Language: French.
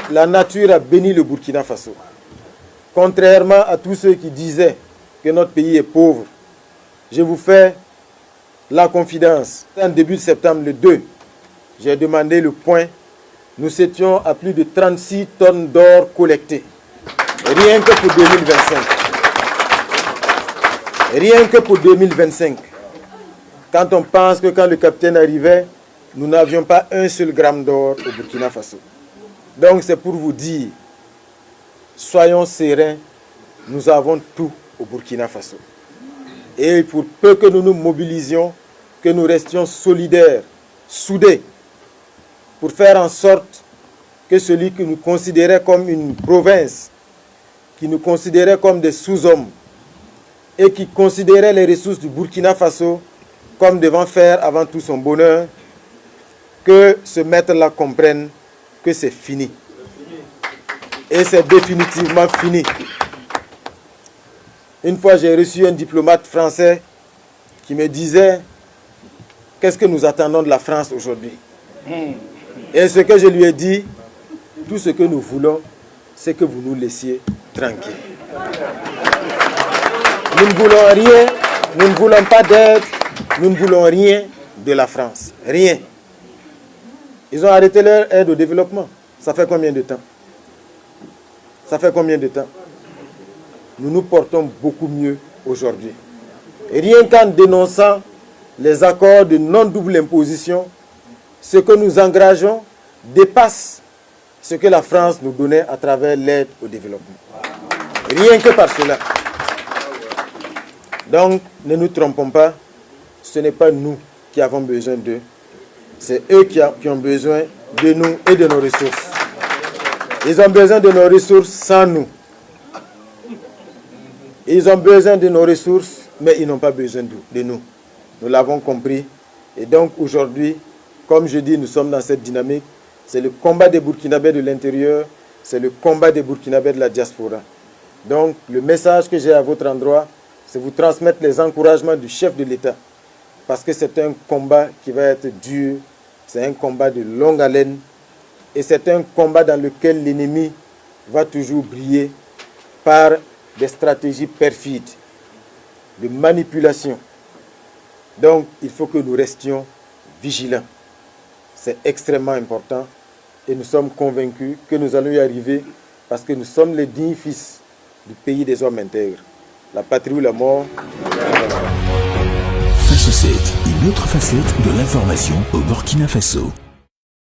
La nature a béni le Burkina Faso. Contrairement à tous ceux qui disaient que notre pays est pauvre, je vous fais la confidence. En début de septembre, le 2, j'ai demandé le point. Nous étions à plus de 36 tonnes d'or collectées. Rien que pour 2025. Rien que pour 2025. Quand on pense que quand le capitaine arrivait, nous n'avions pas un seul gramme d'or au Burkina Faso. Donc c'est pour vous dire, soyons sereins, nous avons tout au Burkina Faso. Et pour peu que nous nous mobilisions, que nous restions solidaires, soudés, pour faire en sorte que celui que nous considérait comme une province, qui nous considérait comme des sous-hommes, et qui considérait les ressources du Burkina Faso comme devant faire avant tout son bonheur, que ce maître-là comprenne que c'est fini. Et c'est définitivement fini. Une fois, j'ai reçu un diplomate français qui me disait « Qu'est-ce que nous attendons de la France aujourd'hui ?» Et ce que je lui ai dit, tout ce que nous voulons, c'est que vous nous laissiez tranquilles. Nous ne voulons rien, nous ne voulons pas d'aide, nous ne voulons rien de la France. Rien. Ils ont arrêté leur aide au développement. Ça fait combien de temps? Ça fait combien de temps? Nous nous portons beaucoup mieux aujourd'hui. Et rien qu'en dénonçant les accords de non-double imposition, ce que nous engageons dépasse ce que la France nous donnait à travers l'aide au développement. Rien que par cela. Donc, ne nous trompons pas, ce n'est pas nous qui avons besoin d'eux, c'est eux qui ont besoin de nous et de nos ressources. Ils ont besoin de nos ressources sans nous. Ils ont besoin de nos ressources, mais ils n'ont pas besoin de nous. Nous l'avons compris. Et donc aujourd'hui, comme je dis, nous sommes dans cette dynamique. C'est le combat des Burkinabés de l'intérieur, c'est le combat des Burkinabés de la diaspora. Donc le message que j'ai à votre endroit, c'est vous transmettre les encouragements du chef de l'État. Parce que c'est un combat qui va être dur, c'est un combat de longue haleine. Et c'est un combat dans lequel l'ennemi va toujours briller par des stratégies perfides, de manipulation. Donc, il faut que nous restions vigilants. C'est extrêmement important et nous sommes convaincus que nous allons y arriver parce que nous sommes les dignes fils du pays des hommes intègres. La patrie ou la mort. Faso 7, une autre facette de l'information au Burkina Faso.